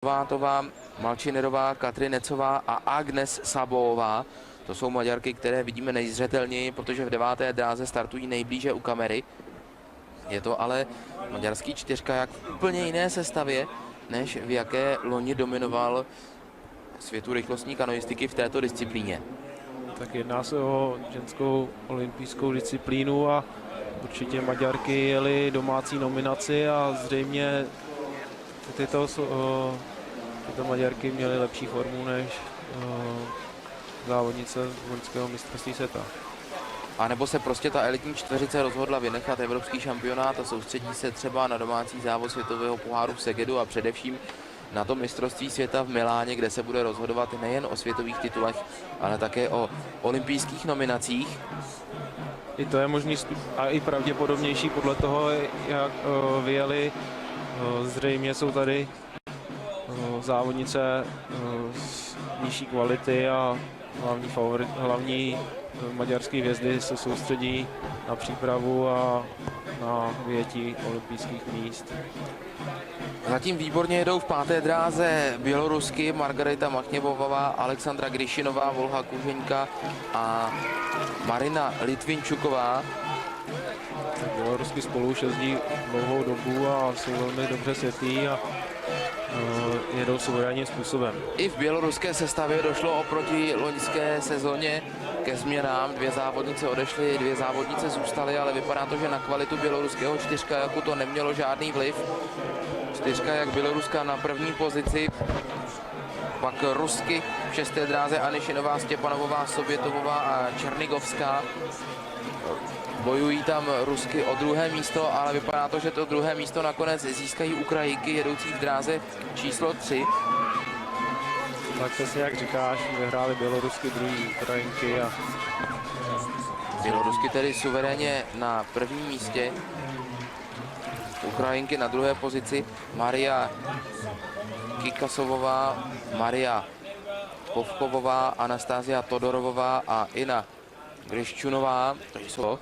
Vátová, Malčinerová, Katrinecová a Agnes Sabová. To jsou Maďarky, které vidíme nejzřetelněji, protože v 9. dráze startují nejblíže u kamery. Je to ale maďarský čtyřkajak v úplně jiné sestavě, než v jaké loni dominoval světu rychlostní kanoistiky v této disciplíně. Tak jedná se o ženskou olympijskou disciplínu a určitě Maďarky jeli domácí nominaci a zřejmě tyto Maďarky měly lepší formu než závodnice loňského mistrovství světa. A nebo se prostě ta elitní čtveřice rozhodla vynechat evropský šampionát a soustředí se třeba na domácí závod světového poháru v Segedu a především na to mistrovství světa v Miláně, kde se bude rozhodovat nejen o světových titulech, ale také o olympijských nominacích. I to je možný a i pravděpodobnější podle toho, jak vyjeli. Zřejmě jsou tady závodnice z nižší kvality a hlavní maďarské hvězdy se soustředí na přípravu a na vyjetí olympijských míst. Zatím výborně jedou v 5. dráze Bělorusky Margarita Machněvová, Alexandra Gryšinová, Volha Kuženka a Marina Litvinčuková. Bělorusky spolu už jezdí dlouhou dobu a jsou velmi dobře světlí a jedou suverénním způsobem. I v běloruské sestavě došlo oproti loňské sezóně ke změnám. 2 závodnice odešly, 2 závodnice zůstaly, ale vypadá to, že na kvalitu běloruského čtyřkajaku to nemělo žádný vliv. Čtyřkajak Běloruska na první pozici, pak Rusky v 6. dráze Anišinová, Stěpanovová, Sovětovová a Černigovská. Bojují tam Rusky o 2. místo, ale vypadá to, že to 2. místo nakonec získají Ukrajinky jedoucí v dráze číslo 3. Tak přesně jak říkáš, vyhráli Bělorusky, druhý Ukrajinky a Bělorusky tedy suverénně na 1. místě. Ukrajinky na 2. pozici. Maria Kikasovová, Maria Povkovová, Anastázia Todorovová a Ina Gryščunová. To jsou